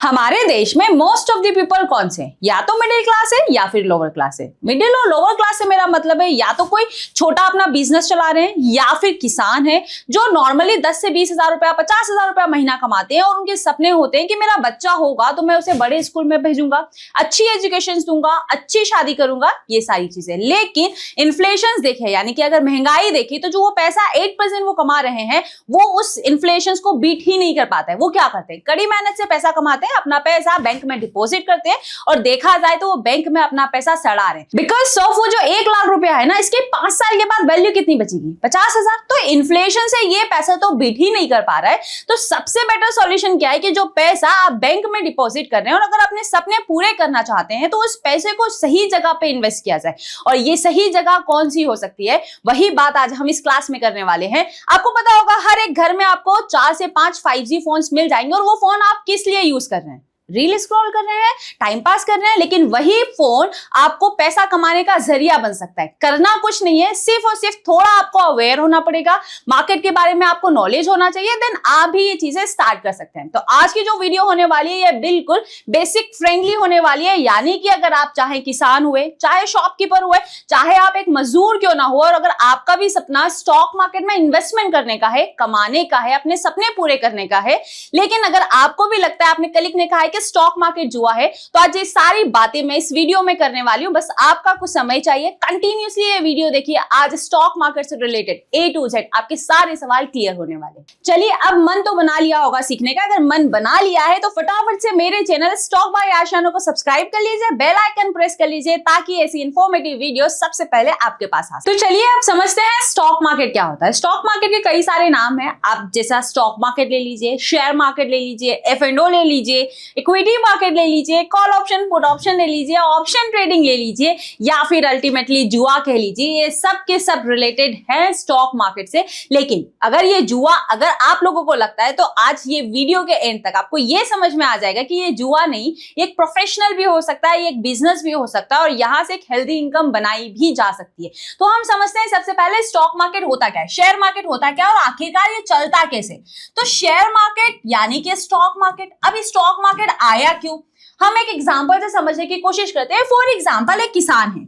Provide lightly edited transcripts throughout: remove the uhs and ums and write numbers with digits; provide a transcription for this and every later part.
हमारे देश में मोस्ट ऑफ द पीपल कौन से, या तो मिडिल क्लास है या फिर लोअर क्लास है। मिडिल और लोअर क्लास से मेरा मतलब है या तो कोई छोटा अपना बिजनेस चला रहे हैं या फिर किसान है जो नॉर्मली 10 से 20 हजार रुपया 50 हजार रुपया महीना कमाते हैं और उनके सपने होते हैं कि मेरा बच्चा होगा तो मैं उसे बड़े स्कूल में भेजूंगा, अच्छी एजुकेशन दूंगा, अच्छी शादी करूंगा, ये सारी चीजें। लेकिन इन्फ्लेशन देखे यानी कि अगर महंगाई देखी तो जो वो पैसा 8% वो कमा रहे हैं वो उस इन्फ्लेशन को बीट ही नहीं कर पाता है। वो क्या करते हैं, कड़ी मेहनत से पैसा कमाते हैं, अपना पैसा बैंक में डिपॉजिट करते हैं और देखा जाए तो वो बैंक में अपना पैसा सड़ा रहे हैं। बिकॉज ऑफ वो जो 1 लाख रुपया है ना, इसके 5 साल के बाद वैल्यू कितनी बचेगी, 50,000। तो इन्फ्लेशन से ये पैसा तो बीट ही नहीं कर पा रहा है। तो सबसे बेटर सॉल्यूशन क्या है कि जो पैसा आप बैंक में डिपॉजिट कर रहे हैं और अगर अपने सपने पूरे करना चाहते हैं तो उस पैसे को सही जगह पे इन्वेस्ट किया जाए। और ये सही जगह कौन सी हो सकती है, वही बात आज हम इस क्लास में करने वाले हैं। आपको पता होगा हर एक घर में आपको 4 से 5 5G फोन्स मिल जाएंगे और वो फोन आप किस लिए यूज कर रहे हैं, रील स्क्रॉल कर रहे हैं, टाइम पास कर रहे हैं। लेकिन वही फोन आपको पैसा कमाने का जरिया बन सकता है। करना कुछ नहीं है, सिर्फ और सिर्फ थोड़ा आपको अवेयर होना पड़ेगा, मार्केट के बारे में आपको नॉलेज होना चाहिए, देन आप भी ये चीजें स्टार्ट कर सकते हैं। तो आज की जो वीडियो होने वाली है ये बिल्कुल बेसिक फ्रेंडली होने वाली है। यानी कि अगर आप चाहे किसान हुए, चाहे शॉपकीपर हुए, चाहे आप एक मजदूर क्यों ना हो, और अगर आपका भी सपना स्टॉक मार्केट में इन्वेस्टमेंट करने का है, कमाने का है, अपने सपने पूरे करने का है, लेकिन अगर आपको भी लगता है, आपने कलीग ने कहा है स्टॉक मार्केट जुआ है, तो आज ये सारी बातें मैं इस वीडियो में करने वाली हूं। बस आपका कुछ समय चाहिए, कंटिन्यूअसली ये वीडियो देखिए। आज स्टॉक मार्केट से रिलेटेड A to Z आपके सारे सवाल क्लियर होने वाले। चलिए, अब मन तो बना लिया होगा सीखने का। अगर मन बना लिया है तो फटाफट से मेरे चैनल स्टॉक बाय आशानो को सब्सक्राइब कर लीजिए, बेल आइकन प्रेस कर लीजिए ताकि ऐसी इंफॉर्मेटिव वीडियो सबसे पहले आपके पास आ सके। तो चलिए अब समझते हैं स्टॉक मार्केट क्या होता है। स्टॉक मार्केट के कई सारे नाम है। आप जैसा स्टॉक मार्केट ले लीजिए, शेयर मार्केट ले लीजिए, F&O ले लीजिए, इक्विटी मार्केट ले लीजिए, कॉल ऑप्शन पुट ऑप्शन ले लीजिए, ऑप्शन ट्रेडिंग ले लीजिए, या फिर अल्टीमेटली जुआ कह लीजिए। ये सब के सब रिलेटेड है स्टॉक मार्केट से। लेकिन अगर ये जुआ अगर आप लोगों को लगता है तो आज ये वीडियो के एंड तक आपको ये समझ में आ जाएगा कि ये जुआ नहीं, ये एक प्रोफेशनल भी हो सकता है, ये एक बिजनेस भी हो सकता है और यहां से एक हेल्दी इनकम बनाई भी जा सकती है। तो हम समझते हैं सबसे पहले स्टॉक मार्केट होता क्या है, शेयर मार्केट होता क्या और आखिरकार ये चलता कैसे। तो शेयर मार्केट यानी कि स्टॉक मार्केट। अब स्टॉक मार्केट आया क्यों, हम एक एग्जांपल से समझने की कोशिश करते हैं। फॉर एग्जांपल एक किसान है,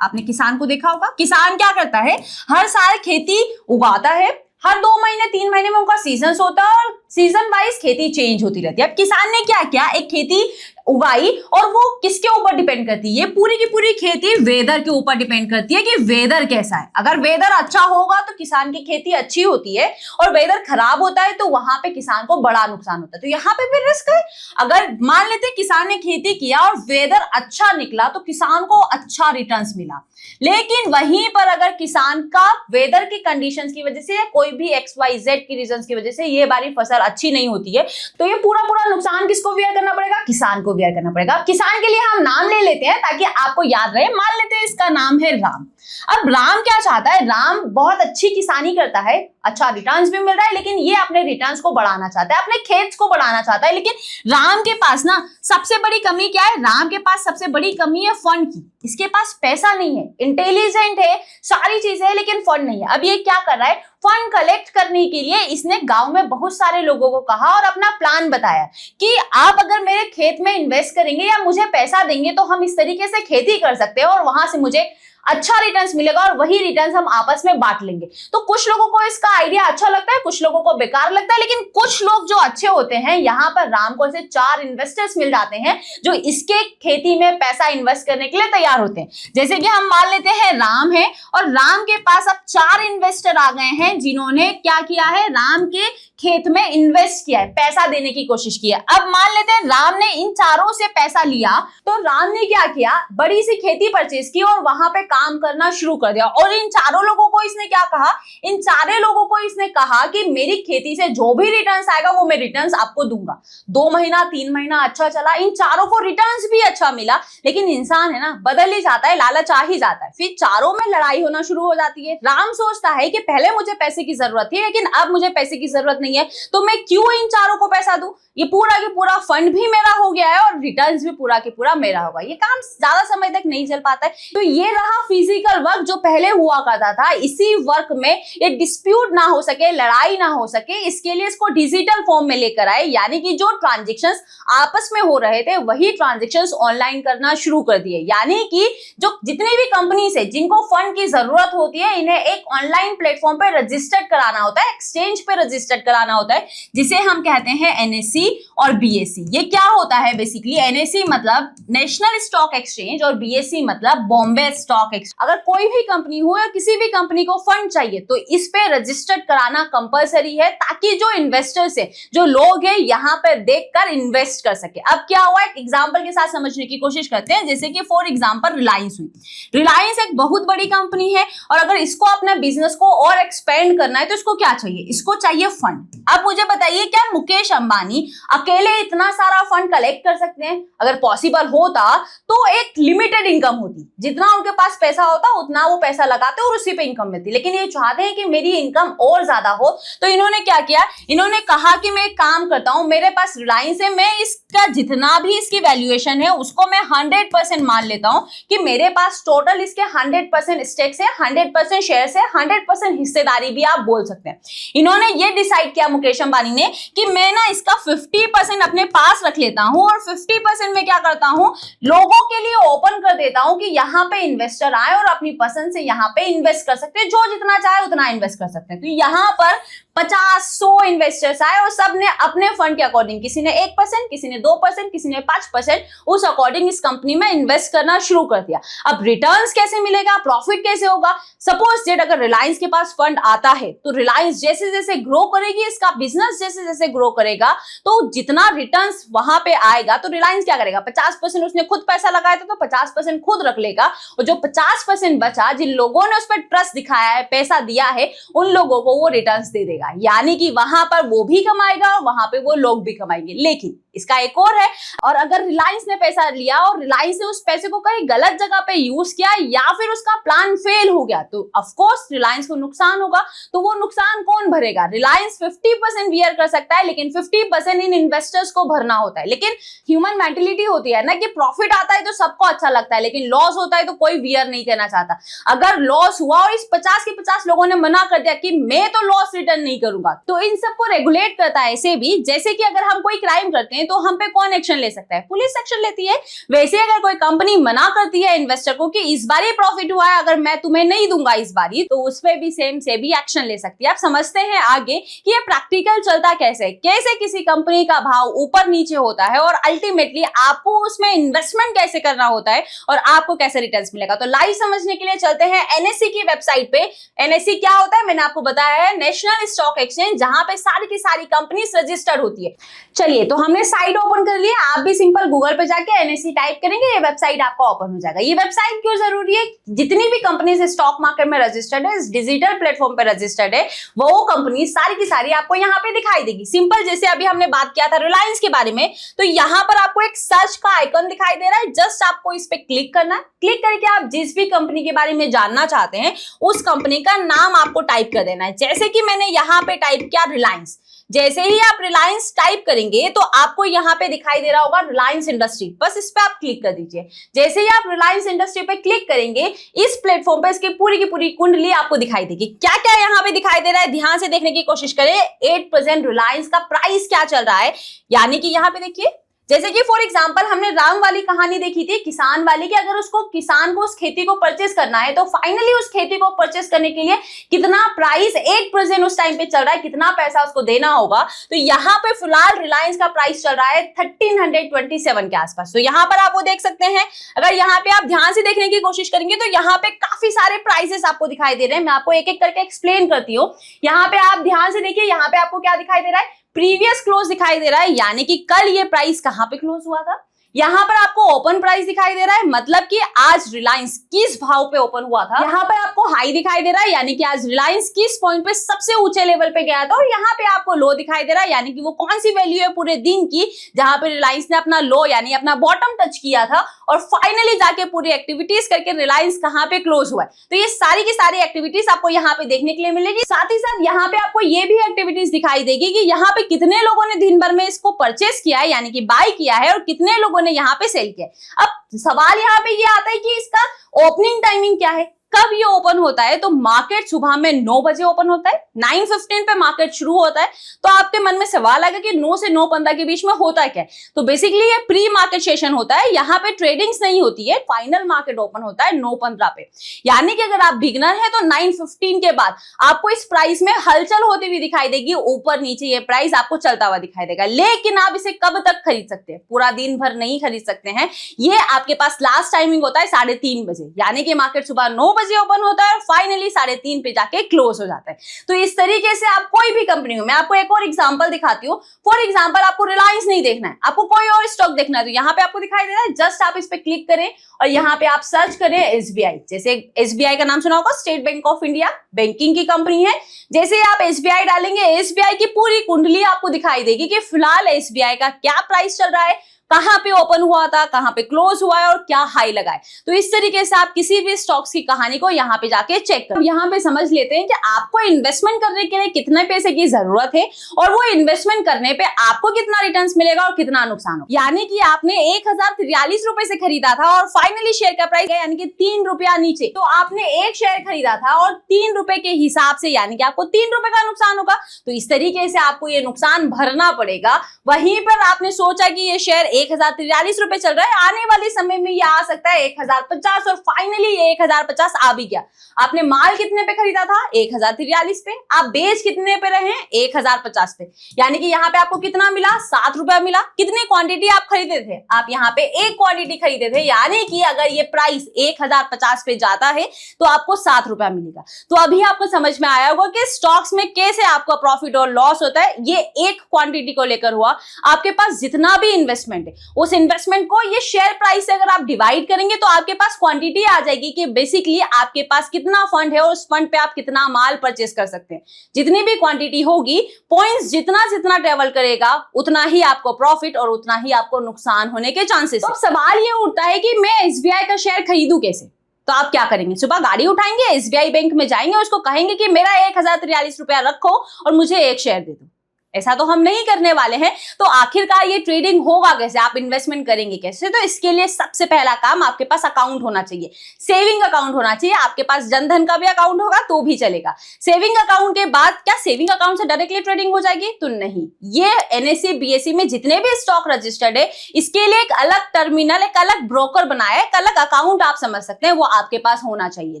आपने किसान को देखा होगा। किसान क्या करता है, हर साल खेती उगाता है, हर 2 महीने 3 महीने में उनका सीजन होता है और सीजन वाइज खेती चेंज होती रहती है। अब किसान ने क्या किया, एक खेती उगाई और वो किसके ऊपर डिपेंड करती है, ये पूरी की पूरी खेती वेदर के ऊपर डिपेंड करती है कि वेदर कैसा है। अगर वेदर अच्छा होगा तो किसान की खेती अच्छी होती है और वेदर खराब होता है तो वहां पे किसान को बड़ा नुकसान होता है। तो यहाँ पे भी रिस्क है। अगर मान लेते किसान ने खेती किया और वेदर अच्छा निकला तो किसान को अच्छा रिटर्न्स मिला, लेकिन वहीं पर अगर किसान का वेदर की कंडीशंस की वजह से या कोई भी XYZ की रीजंस की वजह से ये बारी फसल अच्छी नहीं होती है तो ये पूरा नुकसान किसको बियर करना पड़ेगा, किसान को बियर करना पड़ेगा। किसान के लिए हम नाम ले लेते हैं ताकि आपको याद रहे। मान लेते हैं इसका नाम है राम। अब राम क्या चाहता है, राम बहुत अच्छी किसानी करता है, अच्छा रिटर्न्स भी मिल रहा है, लेकिन ये अपने रिटर्न्स को बढ़ाना चाहता है, अपने खेत को बढ़ाना चाहता है। लेकिन राम के पास ना सबसे बड़ी कमी क्या है, राम के पास सबसे बड़ी कमी है फंड की। इसके पास पैसा नहीं है, इंटेलिजेंट है, सारी चीजें है, लेकिन फंड नहीं है। अब ये क्या कर रहा है, फंड कलेक्ट करने के लिए इसने गांव में बहुत सारे लोगों को कहा और अपना प्लान बताया कि आप अगर मेरे खेत में इन्वेस्ट करेंगे या मुझे पैसा देंगे तो हम इस तरीके से खेती कर सकते हैं और वहां से मुझे अच्छा रिटर्न्स मिलेगा और वही रिटर्न्स हम आपस में बांट लेंगे। तो कुछ लोगों को इसका आइडिया अच्छा लगता है, कुछ लोगों को बेकार लगता है, लेकिन कुछ लोग जो अच्छे होते हैं, यहाँ पर राम को ऐसे 4 इन्वेस्टर्स मिल जाते हैं जो इसके खेती में पैसा इन्वेस्ट करने के लिए तैयार होते हैं। जैसे कि हम मान लेते हैं राम है और राम के पास अब 4 इन्वेस्टर आ गए हैं जिन्होंने क्या किया है, राम के खेत में इन्वेस्ट किया है, पैसा देने की कोशिश की है। अब मान लेते हैं राम ने इन चारों से पैसा लिया तो राम ने क्या किया, बड़ी सी खेती परचेज की और वहां पे काम करना शुरू कर दिया। और इन चारों लोगों को इसने क्या कहा, इन सारे लोगों को इसने कहा कि मेरी खेती से जो भी रिटर्न्स आएगा वो मैं रिटर्न्स आपको दूंगा। 2 महीना 3 महीना अच्छा चला, इन चारों को रिटर्न्स भी अच्छा मिला, लेकिन इंसान है ना, बदल ही जाता है, लालच आ ही जाता है। फिर चारों में लड़ाई होना शुरू हो जाती है। राम सोचता है कि पहले मुझे पैसे की जरूरत थी लेकिन अब मुझे पैसे की जरूरत नहीं नहीं है, तो मैं क्यों इन चारों को पैसा दूं? ये पूरा की पूरा फंड भी मेरा हो गया है और रिटर्न्स भी पूरा के पूरा मेरा होगा। ये काम ज्यादा समय तक नहीं चल पाता है। तो ये रहा फिजिकल वर्क जो पहले हुआ करता था। इसी वर्क में ये डिस्प्यूट ना हो सके, लड़ाई ना हो सके, इसके लिए इसको डिजिटल फॉर्म में लेकर आए, यानी कि जो ट्रांजेक्शंस आपस में हो रहे थे वही ट्रांजेक्शंस ऑनलाइन करना शुरू कर दिए। यानी कि जो जितनी भी कंपनीज है जिनको फंड की जरूरत होती है, इन्हें एक ऑनलाइन प्लेटफॉर्म पे रजिस्टर्ड कराना होता है, एक्सचेंज पे रजिस्टर्ड कराना होता है, जिसे हम कहते हैं एनएससी और बीएससी। ये क्या होता है बेसिकली? एनएससी मतलब नेशनल स्टॉक एक्सचेंज और बीएससी मतलब बॉम्बे स्टॉक एक्सचेंज। अगर कोई भी कंपनी हो या किसी भी कंपनी को फंड चाहिए तो इस पे रजिस्टर्ड कराना कंपलसरी है, ताकि जो इन्वेस्टर्स है, जो लोग हैं, यहाँ पे देखकर इन्वेस्ट कर सके। अब क्या हुआ, एक एग्जांपल के साथ समझने की कोशिश करते हैं। जैसे कि फॉर एग्जांपल रिलायंस हुई। रिलायंस एक बहुत बड़ी कंपनी है और अगर इसको अपने बिजनेस को और एक्सपेंड करना है तो इसको क्या चाहिए? इसको चाहिए फंड। अब मुझे बताइए, क्या मुकेश अंबानी अकेले इतना सारा फंड कलेक्ट कर सकते हैं? अगर पॉसिबल होता तो एक लिमिटेड इनकम होती, जितना उनके पास पैसा होता उतना वो पैसा लगाते और उसी पे इनकम मिलती। लेकिन ये चाहते हैं कि मेरी इनकम और ज्यादा हो, तो इन्होंने क्या किया? इन्होंने कहा कि मैं एक काम करता हूं, मेरे पास रिलायंस है, मैं इसका जितना भी इसकी वैल्यूएशन है उसको मैं 100% मान लेता हूं कि मेरे पास टोटल इसके 100% स्टेक्स है, 100% शेयर्स है, 100% हिस्सेदारी भी आप बोल सकते हैं। इन्होंने ये डिसाइड किया मुकेश अंबानी ने कि मैं ना इसका 50% अपने पास रख लेता हूं और 50% में क्या करता हूं, लोगों के लिए ओपन कर देता हूं कि यहां पे इन्वेस्टर आए और अपनी पसंद से यहां पे इन्वेस्ट कर सकते हैं, जो जितना चाहे उतना इन्वेस्ट कर सकते हैं। तो यहां पर 50-100 इन्वेस्टर्स आए और सबने अपने फंड के अकॉर्डिंग, किसी ने 1%, किसी ने 2%, किसी ने 5%, उस अकॉर्डिंग इस कंपनी में इन्वेस्ट करना शुरू कर दिया। अब रिटर्न्स कैसे मिलेगा, प्रॉफिट कैसे होगा? सपोज दैट अगर रिलायंस के पास फंड आता है तो रिलायंस जैसे जैसे ग्रो करेगी, इसका बिजनेस जैसे जैसे ग्रो करेगा, तो जितना रिटर्न्स वहां पे आएगा तो रिलायंस क्या करेगा? 50% उसने खुद पैसा लगाया था तो 50% खुद रख लेगा और जो 50% बचा, जिन लोगों ने उस पर ट्रस्ट दिखाया है, पैसा दिया है, उन लोगों को वो रिटर्न्स दे देगा। यानी कि वहां पर वो भी कमाएगा और वहां पे वो लोग भी कमाएंगे। लेकिन इसका एक और है, और अगर रिलायंस ने पैसा लिया और रिलायंस ने उस पैसे को कहीं गलत जगह पे यूज किया या फिर उसका प्लान फेल हो गया तो ऑफ कोर्स रिलायंस को नुकसान होगा। तो वो नुकसान कौन भरेगा? रिलायंस 50% बियर कर सकता है, लेकिन 50% इन इन्वेस्टर्स को भरना होता है। लेकिन ह्यूमन मेंटेलिटी होती है ना कि प्रॉफिट आता है तो सबको अच्छा लगता है, लेकिन लॉस होता है तो कोई बियर नहीं करना चाहता। अगर लॉस हुआ और इस 50 के 50 लोगों ने मना कर दिया कि मैं तो लॉस रिटर्न नहीं करूंगा, तो इन सबको रेगुलेट करता है ऐसे भी, जैसे कि अगर हम कोई क्राइम करते हैं तो हम पे कौन एक्शन ले सकता है? पुलिस एक्शन लेती है। वैसे अगर कोई कंपनी मना करती है इन्वेस्टर को कि इस बार ही प्रॉफिट हुआ है, अगर मैं तुम्हें नहीं दूंगा इस बारी, तो उस पे भी सेम से भी एक्शन ले सकती है। आप समझते हैं आगे कि ये प्रैक्टिकल चलता कैसे किसी कंपनी का भाव ऊपर नीचे होता है और अल्टीमेटली आपको उसमें इन्वेस्टमेंट कैसे करना होता है और आपको कैसे रिटर्न्स मिलेगा। तो लाइव समझने के लिए चलते हैं एनएससी की वेबसाइट पे। एनएससी क्या होता है मैंने आपको बताया है, नेशनल स्टॉक एक्सचेंज, जहां पे सारी की सारी कंपनीज रजिस्टर्ड होती है। चलिए, तो हमने साइट ओपन कर लिया। आप भी सिंपल गूगल पे जाके एनएससी टाइप करेंगे, ये वेबसाइट आपका ओपन हो जाएगा। ये वेबसाइट क्यों जरूरी है? जितनी भी कंपनीज स्टॉक मार्केट में रजिस्टर्ड है, इस डिजिटल प्लेटफॉर्म पे रजिस्टर्ड है, वो कंपनी सारी की सारी आपको यहाँ पे दिखाई देगी। सिंपल जैसे अभी हमने बात किया था रिलायंस के बारे में, तो यहाँ पर आपको एक सर्च का आइकन दिखाई दे रहा है। जस्ट आपको इस पे क्लिक करना है। क्लिक करके आप जिस भी कंपनी के बारे में जानना चाहते हैं उस कंपनी का नाम आपको टाइप कर देना है। जैसे कि मैंने यहाँ पे टाइप किया रिलायंस। जैसे ही आप रिलायंस टाइप करेंगे तो आपको यहाँ पे दिखाई दे रहा होगा रिलायंस इंडस्ट्री, बस इस पे आप क्लिक कर दीजिए। जैसे ही आप रिलायंस इंडस्ट्री पे क्लिक करेंगे, इस प्लेटफॉर्म पे इसकी पूरी की पूरी कुंडली आपको दिखाई देगी। क्या क्या यहाँ पे दिखाई दे रहा है, ध्यान से देखने की कोशिश करें। 8% रिलायंस का प्राइस क्या चल रहा है, यानी कि यहाँ पे देखिए, जैसे कि फॉर एग्जांपल हमने राम वाली कहानी देखी थी, किसान वाली, कि अगर उसको किसान को उस खेती को परचेस करना है तो फाइनली उस खेती को परचेस करने के लिए कितना प्राइस 8% उस टाइम पे चल रहा है, कितना पैसा उसको देना होगा। तो यहाँ पे फिलहाल रिलायंस का प्राइस चल रहा है 1327 के आसपास। तो यहाँ पर आप वो देख सकते हैं। अगर यहाँ पे आप ध्यान से देखने की कोशिश करेंगे तो यहाँ पे काफी सारे प्राइसेस आपको दिखाई दे रहे हैं। मैं आपको एक एक करके एक्सप्लेन करती हूँ। यहाँ पे आप ध्यान से देखिए, यहाँ पे आपको क्या दिखाई दे रहा है, प्रीवियस क्लोज दिखाई दे रहा है, यानी कि कल ये प्राइस कहां पे क्लोज हुआ था। यहाँ पर आपको ओपन प्राइस दिखाई दे रहा है, मतलब कि आज रिलायंस किस भाव पे ओपन हुआ था। यहाँ पर आपको हाई दिखाई दे रहा है, यानी कि आज रिलायंस किस पॉइंट पे सबसे ऊंचे लेवल पे गया था, और यहाँ पे आपको लो दिखाई दे रहा है, यानी कि वो कौन सी वैल्यू है पूरे दिन की जहां पे रिलायंस ने अपना लो यानी अपना बॉटम टच किया था और फाइनली जाके पूरी एक्टिविटीज करके रिलायंस कहां पे क्लोज हुआ है। तो ये सारी की सारी एक्टिविटीज आपको यहाँ पे देखने के लिए मिलेगी। साथ ही साथ यहाँ पे आपको ये भी एक्टिविटीज दिखाई देगी कि यहाँ पे कितने लोगों ने दिन भर में इसको परचेस किया है, यानी कि बाय किया है, और कितने लोगों ने यहाँ पे सेल किया है। अब सवाल यहाँ पे ये आता है कि इसका ओपनिंग टाइमिंग क्या है, कब ये ओपन होता है। तो मार्केट सुबह में 9 बजे ओपन होता है, 9:15 पे मार्केट शुरू होता है। तो आपके मन में सवाल आएगा कि 9 से 9:15 के बीच में होता है क्या। तो बेसिकली ये प्री मार्केट सेशन होता है, यहाँ पे ट्रेडिंग्स नहीं होती है, फाइनल मार्केट ओपन होता है 9:15 पे। यानी कि अगर आप बिगनर है तो 9:15 के बाद आपको इस प्राइस में हलचल होती हुई दिखाई देगी, ऊपर नीचे ये प्राइस आपको चलता हुआ दिखाई देगा। लेकिन आप इसे कब तक खरीद सकते हैं, पूरा दिन भर नहीं खरीद सकते हैं। ये आपके पास लास्ट टाइमिंग होता है 3:30 बजे, यानी कि मार्केट सुबह 9 बजे ओपन होता है और फाइनली 3:30 पे जाके क्लोज हो जाता है। तो इस तरीके से आप कोई भी कंपनी हो, मैं आपको एक और एग्जांपल दिखाती हूँ। फॉर एग्जांपल आपको रिलायंस नहीं देखना है, आपको कोई और स्टॉक देखना है, तो यहाँ पे आपको दिखाई दे रहा है, जस्ट आप इस पे क्लिक करें और यहाँ पे आप सर्च करें एसबीआई। जैसे एसबीआई का नाम सुना होगा, state bank of India, banking की कंपनी है। जैसे ही आप एसबीआई डालेंगे, एसबीआई की पूरी कुंडली आपको दिखाई देगी कि फिलहाल एसबीआई का क्या प्राइस चल रहा है, कहां पे ओपन हुआ था, कहां पे क्लोज हुआ है और क्या हाई लगा है। तो इस तरीके से आप किसी भी स्टॉक्स की कहानी को यहाँ पे जाके चेक करें। यहाँ पे समझ लेते हैं कि आपको इन्वेस्टमेंट करने के लिए कितने पैसे की जरूरत है और वो इन्वेस्टमेंट करने पे आपको कितना रिटर्न्स मिलेगा और कितना नुकसान हो। यानी कि आपने 1043 रुपए से खरीदा था और फाइनली शेयर का प्राइस यानी कि 3 रुपया नीचे, तो आपने एक शेयर खरीदा था और 3 रुपए के हिसाब से यानी कि आपको 3 रुपए का नुकसान होगा। तो इस तरीके से आपको ये नुकसान भरना पड़ेगा। वहीं पर आपने सोचा कि ये शेयर 1043 रुपए चल रहा है, आने वाले समय में ये आ सकता है 1050 और फाइनली 1050 आ भी गया। आपने माल कितने पे खरीदा था, 1043 पे, आप बेच कितने पे रहे, 1050 पे, यानी कि यहाँ पे आपको कितना मिला, 7 रुपया मिला। कितनी क्वांटिटी आप खरीदे थे, आप यहाँ पे एक क्वांटिटी खरीदे थे, यानी कि अगर ये प्राइस 1050 पे जाता है तो आपको 7 रुपया मिलेगा। तो अभी आपको समझ में आया होगा कि स्टॉक्स में कैसे आपका प्रॉफिट और लॉस होता है। ये एक क्वांटिटी को लेकर हुआ। आपके पास जितना भी इन्वेस्टमेंट है, उस इन्वेस्टमेंट को ये शेयर प्राइस से अगर आप डिवाइड करेंगे तो आपके पास क्वांटिटी आ जाएगी कि बेसिकली आपके पास कितना फंड है और उस फंड पे आप कितना माल परचेस कर सकते हैं। जितनी भी क्वांटिटी होगी, पॉइंट्स जितना जितना ट्रेवल करेगा उतना ही आपको प्रॉफिट और उतना ही आपको नुकसान होने के चांसेस है। तो सवाल ये उठता है कि मैं एसबीआई का शेयर खरीदूं कैसे। तो आप क्या करेंगे, सुबह गाड़ी उठाएंगे, एसबीआई बैंक में जाएंगे, उसको कहेंगे कि मेरा 1043 रुपया रखो और मुझे एक शेयर दे दो। ऐसा तो हम नहीं करने वाले हैं। तो आखिरकार ये ट्रेडिंग होगा कैसे, आप इन्वेस्टमेंट करेंगे कैसे। तो इसके लिए सबसे पहला काम, आपके पास अकाउंट होना चाहिए, सेविंग अकाउंट होना चाहिए। आपके पास जनधन का भी अकाउंट होगा तो भी चलेगा। सेविंग अकाउंट के बाद क्या सेविंग अकाउंट से डायरेक्टली ट्रेडिंग हो जाएगी, तो नहीं। ये एनएससी बीएससी में जितने भी स्टॉक रजिस्टर्ड है, इसके लिए एक अलग टर्मिनल, एक अलग ब्रोकर बनाया, एक अलग अकाउंट आप समझ सकते हैं, वो आपके पास होना चाहिए।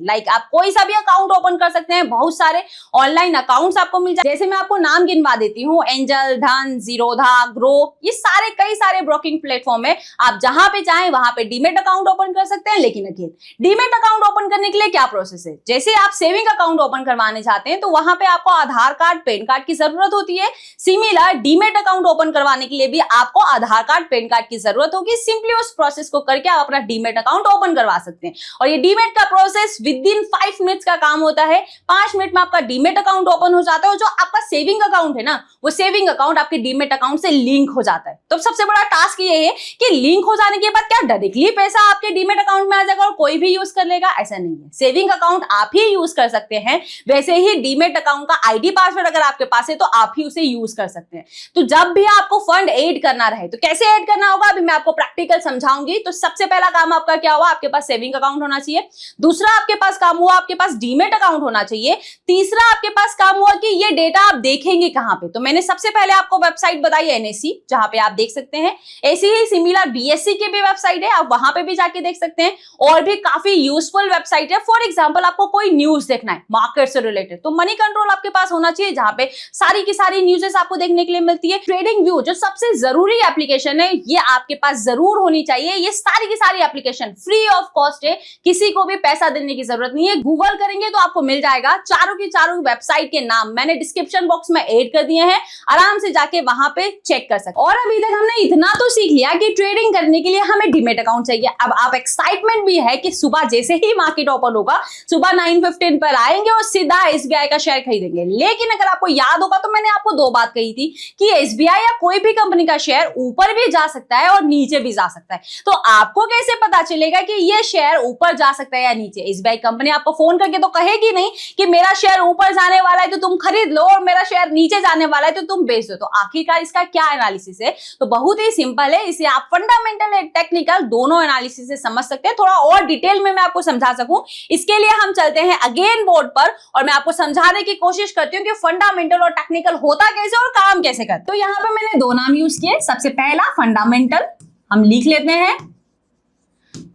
लाइक आप कोई सा भी अकाउंट ओपन कर सकते हैं, बहुत सारे ऑनलाइन अकाउंट्स आपको मिल जाए। जैसे मैं आपको नाम गिनवा देती हूँ, एंजल, धन, जीरोधा, ग्रो, ये सारे कई सारे ब्रोकिंग प्लेटफॉर्म है। आप जहां पे चाहें वहां पे डीमेट अकाउंट ओपन कर सकते हैं। लेकिन अगेन डीमेट अकाउंट ओपन करने के लिए क्या प्रोसेस है, जैसे आप सेविंग अकाउंट ओपन करवाने चाहते हैं तो वहां पे आपको आधार कार्ड, पैन कार्ड की जरूरत होती है। सिमिलर डीमेट अकाउंट ओपन करवाने के लिए भी आपको आधार कार्ड, पैन कार्ड की जरूरत होगी। सिंपली उस प्रोसेस को करके आप अपना डीमेट अकाउंट ओपन करवा सकते हैं। और ये डीमेट का प्रोसेस विद इन 5 मिनट्स का काम होता है। 5 मिनट में आपका डीमेट अकाउंट ओपन हो जाता है और जो आपका सेविंग अकाउंट है ना, वो सेविंग अकाउंट आपके डीमेट अकाउंट से लिंक हो जाता है। तो सबसे बड़ा टास्क ये है कि लिंक हो जाने के बाद क्या डायरेक्टली पैसा आपके डीमेट अकाउंट में आ जाएगा और कोई भी यूज कर लेगा, ऐसा नहीं है। सेविंग अकाउंट आप ही यूज कर सकते हैं, वैसे ही डीमेट अकाउंट का आईडी पासवर्ड अगर आपके पास है तो आप ही उसे यूज कर सकते हैं। तो जब भी आपको फंड ऐड करना रहे तो कैसे ऐड करना होगा, अभी मैं आपको प्रैक्टिकल समझाऊंगी। तो सबसे पहला काम आपका क्या हुआ, आपके पास सेविंग अकाउंट होना चाहिए। दूसरा आपके पास काम हुआ, आपके पास डीमेट अकाउंट होना चाहिए। तीसरा आपके पास काम हुआ कि ये डेटा आप देखेंगे कहां पे। तो मैंने सबसे पहले आपको वेबसाइट बताई एनएससी, जहां पे आप देख सकते हैं। ऐसी ही सिमिलर बीएससी की भी वेबसाइट है, आप वहां पे भी जाके देख सकते हैं। और भी काफी यूजफुल वेबसाइट है। फॉर एग्जांपल आपको कोई न्यूज देखना है मार्केट से रिलेटेड, तो मनी कंट्रोल आपके पास होना चाहिए, जहां पे सारी की सारी न्यूज़ेस आपको देखने के लिए मिलती है। ट्रेडिंग व्यू जो सबसे जरूरी एप्लीकेशन है, ये आपके पास जरूर होनी चाहिए। ये सारी की सारी एप्लीकेशन फ्री ऑफ कॉस्ट है, किसी को भी पैसा देने की जरूरत नहीं है। गूगल करेंगे तो आपको मिल जाएगा। चारों की चारों वेबसाइट के नाम मैंने डिस्क्रिप्शन बॉक्स में ऐड कर दिए हैं। आराम से जाके वहां पे चेक कर सकते हैं। और अभी तक हमने इतना तो सीख लिया कि ट्रेडिंग करने के लिए हमें डीमेट अकाउंट चाहिए। अब आप एक्साइटमेंट भी है कि सुबह जैसे ही मार्केट ओपन होगा सुबह 9:15 पर आएंगे और सीधा एसबीआई का शेयर खरीदेंगे। लेकिन अगर आपको याद होगा तो मैंने आपको दो बात कही थी कि एसबीआई या कोई भी कंपनी का शेयर ऊपर भी जा सकता है और नीचे भी जा सकता है। तो आपको कैसे पता चलेगा कि ये शेयर ऊपर जा सकता है या नीचे? एसबीआई कंपनी आपको फोन करके तो कहेगी नहीं कि मेरा शेयर ऊपर जाने वाला है तो तुम खरीद लो और मेरा शेयर नीचे जाने वाला है तो तुम बेच दो। तो आखिरकार इसका क्या एनालिसिस है? तो बहुत ही सिंपल है। इसे आप फंडामेंटल और टेक्निकल दोनों एनालिसिस से समझ सकते हैं। थोड़ा और डिटेल में मैं आपको समझा सकूं इसके लिए हम चलते हैं अगेन बोर्ड पर और मैं आपको समझाने की कोशिश करती हूं कि फंडामेंटल और टेक्निकल होता कैसे और काम कैसे करता। तो यहां पे मैंने दो नाम यूज किए। सबसे पहला फंडामेंटल हम लिख लेते हैं,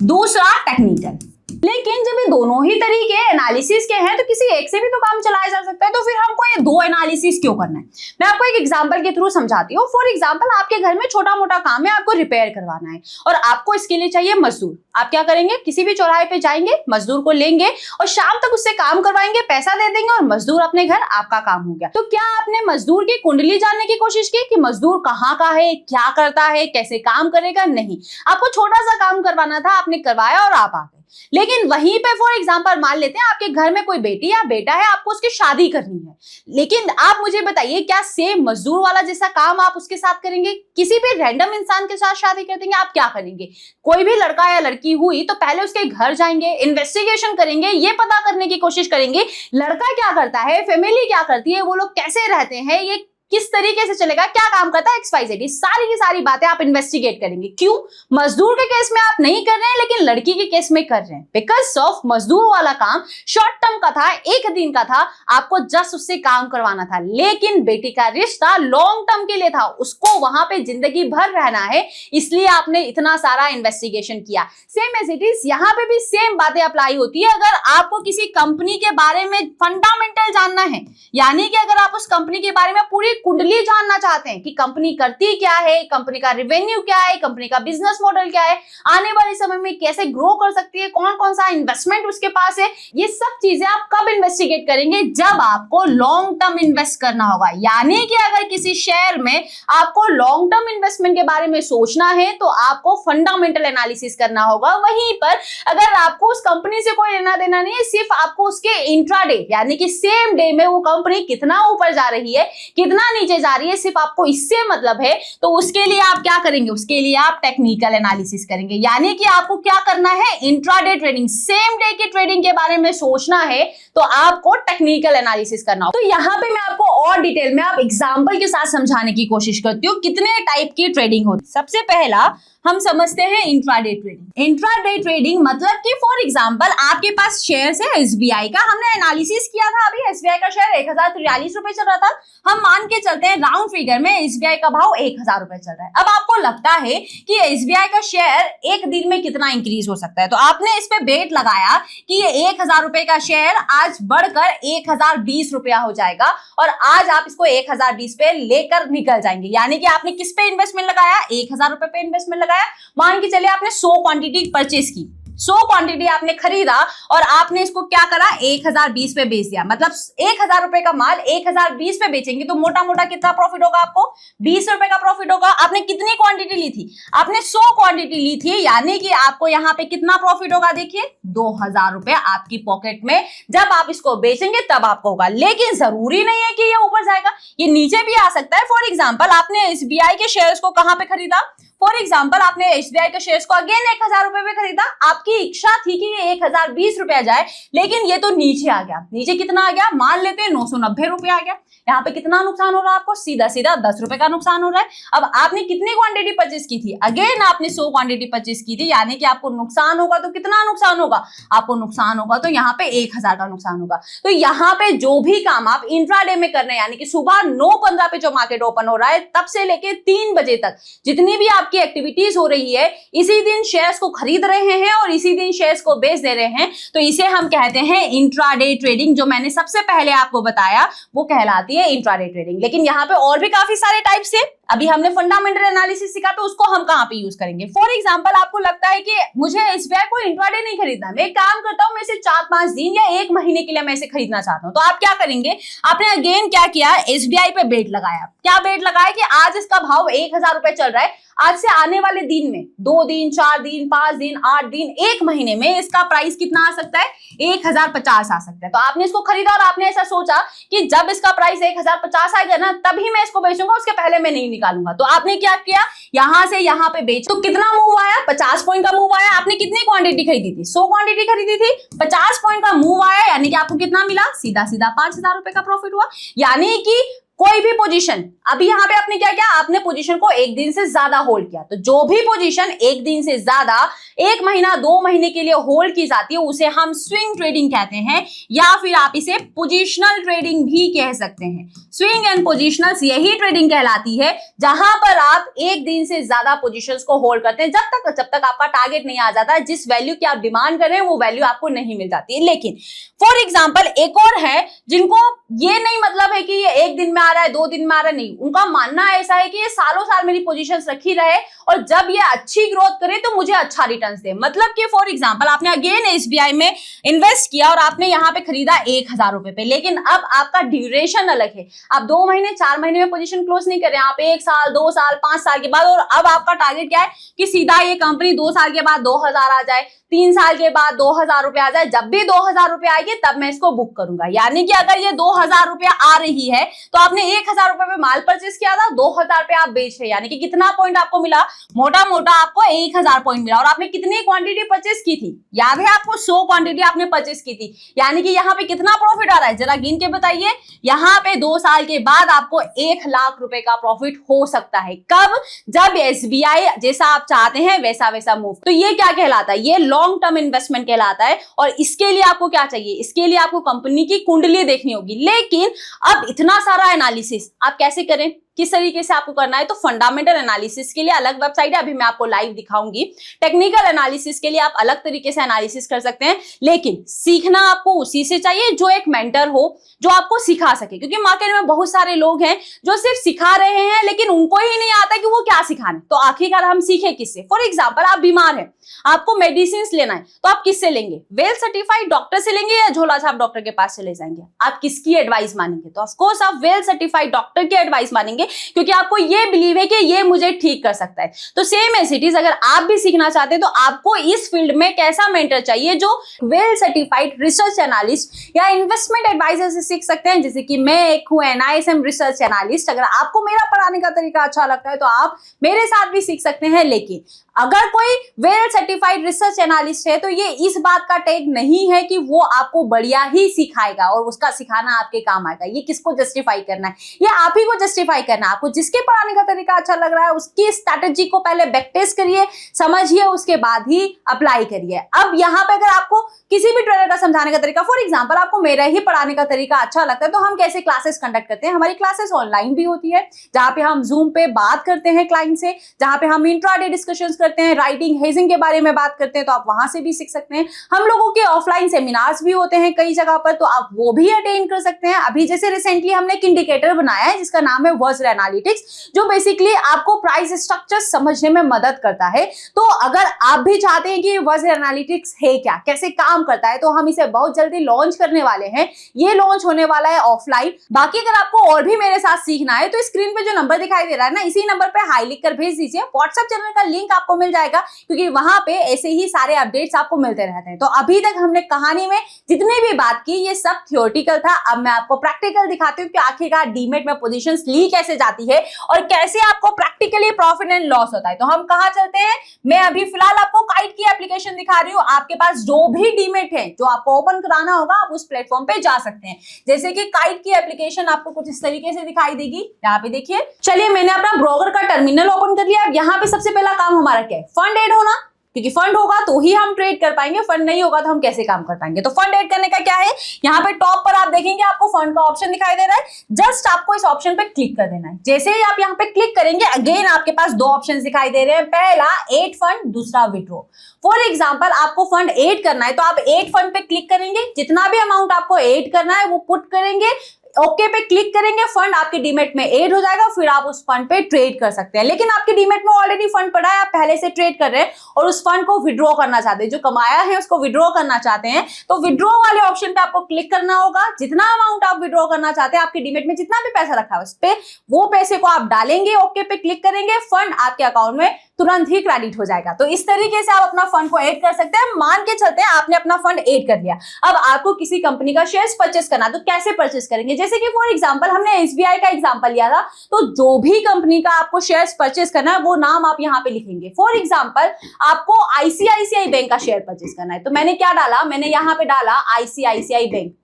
दूसरा टेक्निकल। लेकिन जब ये दोनों ही तरीके एनालिसिस के हैं तो किसी एक से भी तो काम चलाया जा सकता है। तो फिर हमको ये दो एनालिसिस क्यों करना है? मैं आपको एक एग्जांपल के थ्रू समझाती हूँ। फॉर एग्जांपल आपके घर में छोटा मोटा काम है, आपको रिपेयर करवाना है और आपको इसके लिए चाहिए मजदूर। आप क्या करेंगे? किसी भी चौराहे पे जाएंगे, मजदूर को लेंगे और शाम तक उससे काम करवाएंगे, पैसा दे देंगे और मजदूर अपने घर, आपका काम हो गया। तो क्या आपने मजदूर की कुंडली जानने की कोशिश की कि मजदूर कहाँ का है, क्या करता है, कैसे काम करेगा? नहीं, आपको छोटा सा काम करवाना था, आपने करवाया और आप आ गए। लेकिन वहीं पे फॉर एग्जांपल मान लेते हैं आपके घर में कोई बेटी या बेटा है, आपको उसकी शादी करनी है। लेकिन आप मुझे बताइए क्या सेम मजदूर वाला जैसा काम आप उसके साथ करेंगे? किसी भी रैंडम इंसान के साथ शादी कर देंगे? आप क्या करेंगे? कोई भी लड़का या लड़की हुई तो पहले उसके घर जाएंगे, इन्वेस्टिगेशन करेंगे, ये पता करने की कोशिश करेंगे लड़का क्या करता है, फैमिली क्या करती है, वो लोग कैसे रहते हैं, ये किस तरीके से चलेगा, क्या काम करता है, XYZ, सारी की सारी बातें आप इन्वेस्टिगेट करेंगे। क्यों? मजदूर के केस में आप नहीं कर रहे हैं लेकिन लड़की के केस में कर रहे हैं। बिकॉज ऑफ मजदूर वाला काम शॉर्ट टर्म का था, एक दिन का था, आपको जस्ट उससे काम करवाना था। लेकिन बेटी का रिश्ता लॉन्ग टर्म के लिए था, उसको वहां पे जिंदगी भर रहना है, इसलिए आपने इतना सारा इन्वेस्टिगेशन किया। सेम एज इट इज यहाँ पे भी सेम बातें अप्लाई होती है। अगर आपको किसी कंपनी के बारे में फंडामेंटल जानना है, यानी कि अगर आप उस कंपनी के बारे में पूरी कुंडली जानना चाहते हैं कि कंपनी करती क्या है, कंपनी का रेवेन्यू क्या है, कंपनी का बिजनेस मॉडल क्या है, आने वाले समय में कैसे ग्रो कर सकती है, कौन कौन सा इन्वेस्टमेंट उसके पास है, ये सब चीजें आप कब इन्वेस्टिगेट करेंगे? जब आपको लॉन्ग टर्म इन्वेस्ट करना होगा। यानी कि अगर किसी शेयर में आपको लॉन्ग टर्म इन्वेस्टमेंट के बारे में सोचना है तो आपको फंडामेंटल एनालिसिस करना होगा। वहीं पर अगर आपको उस कंपनी से कोई लेना देना नहीं है, सिर्फ आपको उसके इंट्राडे यानी कि सेम डे में वो कंपनी कितना ऊपर जा रही है, कितना नीचे जा रही है, सिर्फ आपको इससे मतलब है, तो उसके लिए आप क्या करेंगे? उसके लिए आप टेक्निकल एनालिसिस करेंगे। यानी कि आपको क्या करना है? इंट्राडे ट्रेडिंग, सेम डे की ट्रेडिंग के बारे में सोचना है तो आपको टेक्निकल एनालिसिस करना हो। तो यहां पे मैं आपको और डिटेल में आप एग्जांपल के साथ समझाने की कोशिश करती हूँ कितने टाइप की ट्रेडिंग होती है। सबसे पहला हम समझते हैं इंट्राडे ट्रेडिंग। इंट्राडे ट्रेडिंग मतलब कि फॉर एग्जांपल आपके पास शेयर है एसबीआई का, हमने एनालिसिस किया था, अभी एसबीआई का शेयर 1043 रुपए चल रहा था। हम मान के चलते हैं राउंड फिगर में एसबीआई का भाव 1000 रुपए चल रहा है। अब आपको लगता है कि एसबीआई का शेयर एक दिन में कितना इंक्रीज हो सकता है, तो आपने इस पे बेट लगाया कि ये 1000 रुपए का शेयर आज बढ़कर 1020 रुपया हो जाएगा और आज आप इसको 1020 पे लेकर निकल जाएंगे। यानी कि आपने किस पे इन्वेस्टमेंट लगाया? 1000 रुपए पे इन्वेस्टमेंट लगाया। मान के चलिए आपने 100 क्वांटिटी परचेस की, 100 क्वांटिटी आपने खरीदा और आपने इसको क्या करा? 1020 पे बेच दिया। मतलब 1000 रुपए का माल 1020 पे बेचेंगे तो मोटा मोटा कितना प्रॉफिट होगा आपको? 20 रुपए का प्रॉफिट होगा। आपने कितनी क्वांटिटी ली थी? आपने 100 क्वांटिटी ली थी, यानी कि आपको यहाँ पे कितना प्रॉफिट होगा? देखिए 2000 रुपए आपकी पॉकेट में जब आप इसको बेचेंगे तब आपको होगा। लेकिन जरूरी नहीं है कि ये ऊपर जाएगा, ये नीचे भी आ सकता है। फॉर एग्जाम्पल आपने एसबीआई के शेयर्स को कहां पे खरीदा? फॉर एग्जाम्पल आपने एसबीआई के शेयर्स को अगेन 1000 रुपए में खरीदा। आपकी इच्छा थी कि ये 1020 रुपया जाए, लेकिन ये तो नीचे आ गया। नीचे कितना आ गया? मान लेते हैं 990 रुपए आ गया। यहाँ पे कितना नुकसान हो रहा है आपको? सीधा सीधा 10 रुपए का नुकसान हो रहा है। अब आपने कितनी क्वांटिटी परचेस की थी? अगेन आपने 100 क्वांटिटी परचेस की थी, यानी कि आपको नुकसान होगा तो कितना नुकसान होगा? आपको नुकसान होगा तो यहाँ पे 1000 का नुकसान होगा। तो यहाँ पे जो भी काम आप इंट्राडे में कर रहे हैं, यानी कि सुबह 9:15 पे जो मार्केट ओपन हो रहा है तब से लेके 3 बजे तक जितनी भी आपकी एक्टिविटीज हो रही है, इसी दिन शेयर्स को खरीद रहे हैं और इसी दिन शेयर्स को बेच दे रहे हैं, तो इसे हम कहते हैं इंट्राडे ट्रेडिंग। जो मैंने सबसे पहले आपको बताया वो कहलाती है इंट्राडे ट्रेडिंग। लेकिन यहाँ पे और भी काफी सारे टाइप्स है। अभी हमने फंडामेंटल एनालिसिस सीखा, तो उसको हम कहाँ पे यूज करेंगे? फॉर एग्जांपल आपको लगता है कि मुझे एसबीआई को इंट्राडे नहीं खरीदना, मैं एक काम करता हूँ, मैं इसे 4-5 दिन या 1 महीने के लिए मैं इसे खरीदना चाहता हूँ, तो आप क्या करेंगे? आपने अगेन क्या किया? एसबीआई पे बेट लगाया। क्या बेट लगाया? कि आज इसका भाव 1000 रुपए चल रहा है, आज से आने वाले दिन में 2 दिन, 4 दिन, 5 दिन, 8 दिन, 1 महीने में इसका प्राइस कितना आ सकता है? 1050 आ सकता है। तो आपने इसको खरीदा और आपने ऐसा सोचा कि जब इसका प्राइस 1050 आएगा ना, तभी मैं इसको बेचूंगा, उसके पहले मैं नहीं निकालूंगा। तो आपने क्या किया? यहां से यहां पे बेच, तो कितना मूव आया? 50 पॉइंट का मूव आया। आपने कितनी क्वांटिटी खरीदी थी? 100 क्वांटिटी खरीदी थी, 50 पॉइंट का मूव आया, यानी कि आपको कितना मिला? सीधा सीधा 5000 रुपए का प्रॉफिट हुआ। यानी कि कोई भी पोजीशन, अभी यहां पे आपने क्या किया? आपने पोजीशन को 1 दिन से ज्यादा होल्ड किया, तो जो भी पोजीशन 1 दिन से ज्यादा 1 महीना 2 महीने के लिए होल्ड की जाती है उसे हम स्विंग ट्रेडिंग कहते हैं, या फिर आप इसे पोजीशनल ट्रेडिंग भी कह सकते हैं। स्विंग एंड पोजीशनल्स यही ट्रेडिंग कहलाती है जहां पर आप 1 दिन से ज्यादा पोजीशंस को होल्ड करते हैं, जब तक आपका टारगेट नहीं आ जाता, जिस वैल्यू की आप डिमांड कर रहे हैं वो वैल्यू आपको नहीं मिल जाती है। लेकिन फॉर एग्जाम्पल एक और है जिनको ये नहीं मतलब है कि ये 1 दिन में आ रहा है, 2 दिन में आ रहा है, नहीं, उनका मानना ऐसा है कि ये सालों साल मेरी पोजीशंस रखी रहे और जब ये अच्छी ग्रोथ करे तो मुझे अच्छा रिटर्न्स दे। मतलब कि फॉर एग्जांपल आपने अगेन एसबीआई में इन्वेस्ट किया और आपने यहां पे खरीदा 1000 रुपए पे, लेकिन अब आपका ड्यूरेशन अलग है। आप 2 महीने 4 महीने में पोजीशन क्लोज नहीं कर रहे हैं, आप 1 साल 2 साल 5 साल के बाद, और अब आपका टारगेट क्या है कि सीधा ये कंपनी 2 साल के बाद 2000 आ जाए, 3 साल के बाद 2000 रुपए आ जाए, जब भी 2000 रुपए आएगी तब मैं इसको बुक करूंगा। यानी कि अगर ये 2000 रुपया आ रही है तो आपने 1000 रुपए पे माल परचेस किया था, 2000 पे आप बेच रहे, यानी कि कितना पॉइंट आपको मिला? मोटा मोटा आपको 1000 पॉइंट मिला। और आपने कितनी क्वांटिटी परचेस की थी? याद है आपको? 100 क्वांटिटी आपने परचेस की थी। यानी कि यहाँ पे कितना प्रॉफिट आ रहा है? जरा गिन के बताइए। यहाँ पे 2 साल के बाद आपको 1 लाख रुपए का प्रॉफिट हो सकता है। कब? जब एसबीआई जैसा आप चाहते हैं वैसा वैसा मूव। तो ये क्या कहलाता है? ये लॉन्ग टर्म इन्वेस्टमेंट कहलाता है। और इसके लिए आपको क्या चाहिए? इसके लिए आपको कंपनी की कुंडली देखनी होगी। लेकिन अब इतना सारा एनालिसिस आप कैसे करें? किस तरीके से आपको करना है? तो फंडामेंटल एनालिसिस के लिए अलग वेबसाइट है, अभी मैं आपको लाइव दिखाऊंगी। टेक्निकल एनालिसिस के लिए आप अलग तरीके से एनालिसिस कर सकते हैं, लेकिन सीखना आपको उसी से चाहिए जो एक मेंटर हो, जो आपको सिखा सके। क्योंकि मार्केट में बहुत सारे लोग हैं जो सिर्फ सिखा रहे हैं लेकिन उनको ही नहीं आता कि वो क्या सिखाने, तो आखिरकार हम सीखे किससे? फॉर एग्जाम्पल आप बीमार हैं, आपको मेडिसिन लेना है, तो आप किससे लेंगे? वेल सर्टिफाइड डॉक्टर से लेंगे या झोला छाप डॉक्टर के पास चले जाएंगे? आप किसकी एडवाइस मानेंगे? तो ऑफ कोर्स आप वेल सर्टिफाइड डॉक्टर की एडवाइस मानेंगे, क्योंकि आपको ये बिलीव है कि ये मुझे ठीक कर सकता है। तो सेम एज इट इज, अगर आप भी सीखना चाहते हैं तो आपको इस फील्ड में कैसा मेंटर चाहिए? जो वेल सर्टिफाइड रिसर्च एनालिस्ट या इन्वेस्टमेंट एडवाइजर से सीख सकते हैं, जैसे कि मैं एक हूं NISM रिसर्च एनालिस्ट। अगर आपको मेरा पढ़ाने का तरीका अच्छा लगता है तो आप मेरे साथ भी सीख सकते हैं। लेकिन अगर कोई वेल सर्टिफाइड रिसर्च एनालिस्ट है तो ये इस बात का टैग नहीं है कि वो आपको बढ़िया ही सिखाएगा और उसका सिखाना आपके काम आएगा। ये किसको जस्टिफाई करना है? ये आप ही को जस्टिफाई करना है। आपको जिसके पढ़ाने का तरीका अच्छा लग रहा है उसकी स्ट्रैटेजी को पहले बैक टेस्ट करिए, समझिए, उसके बाद ही अप्लाई करिए। अब यहाँ पे अगर आपको किसी भी ट्रेनर का समझाने का तरीका, फॉर एग्जाम्पल आपको मेरा ही पढ़ाने का तरीका अच्छा लगता है, तो हम कैसे क्लासेस कंडक्ट करते हैं? हमारी क्लासेस ऑनलाइन भी होती है, जहां पे हम जूम पे बात करते हैं क्लाइंट से, जहां पे हम इंट्राडे डिस्कशंस करते हैं, राइटिंग हेजिंग के बारे में बात करते हैं, तो आप वहां से भी सीख सकते हैं। हम लोगों के ऑफलाइन सेमिनार्स भी होते हैं कई जगह पर, तो आप वो भी अटेंड कर सकते हैं। अभी जैसे रिसेंटली हमने एक इंडिकेटर बनाया है जिसका नाम है वर्सर एनालिटिक्स, जो बेसिकली आपको प्राइस स्ट्रक्चर समझने में मदद करता है। तो अगर आप भी चाहते हैं कि वर्सर एनालिटिक्स है क्या, कैसे काम करता है, तो हम इसे बहुत जल्दी लॉन्च करने वाले हैं। ये लॉन्च होने वाला है ऑफलाइन। बाकी अगर आपको और भी मेरे साथ सीखना है तो स्क्रीन पे जो नंबर दिखाई दे रहा है ना, इसी नंबर पे हाई लिख कर भेज दीजिए। व्हाट्सएप चैनल का लिंक आपको मिल जाएगा, क्योंकि वहां पे ऐसे ही सारे अपडेट्स आपको मिलते रहते हैं। तो अभी तक हमने कहानी में जितनी भी बात की ये सब थियोरेटिकल था। अब मैं आपको प्रैक्टिकल दिखाती हूँ कि आखिरकार डीमेट में पोजीशंस ली कैसे जाती है और कैसे आपको प्रैक्टिकली प्रॉफिट एंड लॉस होता है। तो हम कहाँ चलते हैं? मैं अभी फिलहाल आपको काइट की एप्लीकेशन दिखा रही हूँ। आपके पास जो भी डीमेट है जो आपको ओपन कराना होगा, आप उस प्लेटफॉर्म पे जा सकते हैं। जैसे कि काइट की एप्लीकेशन आपको कुछ इस तरीके से दिखाई देगी, यहाँ पे देखिए। चलिए, मैंने अपना ब्रोकर का टर्मिनल ओपन कर लिया। अब यहाँ पे सबसे पहला काम हमारा क्या है? फंड ऐड होना, क्योंकि फंड होगा तो ही हम ट्रेड कर पाएंगे, फंड नहीं होगा तो हम कैसे काम कर पाएंगे? तो फंड ऐड करने का क्या है? यहाँ पे टॉप पर आप देखेंगे आपको फंड का ऑप्शन दिखाई दे रहा है। जस्ट आपको इस ऑप्शन पे क्लिक कर देना है। जैसे ही आप यहाँ पे क्लिक करेंगे, अगेन आपके पास 2 ऑप्शन दिखाई दे रहे हैं। पहला ऐड फंड, दूसरा विड्रॉ। फॉर एग्जाम्पल आपको फंड ऐड करना है तो आप ऐड फंड पे क्लिक करेंगे, जितना भी अमाउंट आपको ऐड करना है वो पुट करेंगे, ओके पे क्लिक करेंगे, फंड आपके डीमेट में ऐड हो जाएगा, फिर आप उस फंड पे ट्रेड कर सकते हैं। लेकिन आपके डीमेट में ऑलरेडी फंड पड़ा है, आप पहले से ट्रेड कर रहे हैं और उस फंड को विड्रॉ करना चाहते हैं, जो कमाया है उसको विड्रॉ करना चाहते हैं, तो विड्रॉ वाले ऑप्शन पे आपको क्लिक करना होगा। जितना अमाउंट आप विड्रॉ करना चाहते हैं, आपके डीमेट में जितना भी पैसा रखा है उस पे, वो पैसे को आप डालेंगे, ओके पे क्लिक करेंगे, फंड आपके अकाउंट में तुरंत ही क्रेडिट हो जाएगा। तो इस तरीके से आप अपना फंड को ऐड कर सकते हैं। मान के चलते हैं आपने अपना फंड ऐड कर लिया, अब आपको किसी कंपनी का शेयर्स परचेस करना, तो कैसे परचेस करेंगे? जैसे कि फॉर एग्जांपल हमने एसबीआई का एग्जांपल लिया था, तो जो भी कंपनी का आपको शेयर्स परचेस करना है वो नाम आप यहाँ पे लिखेंगे। फॉर एग्जांपल आपको आईसीआईसीआई बैंक का शेयर परचेस करना है, तो मैंने क्या डाला, मैंने यहाँ पे डाला आईसीआईसीआई बैंक।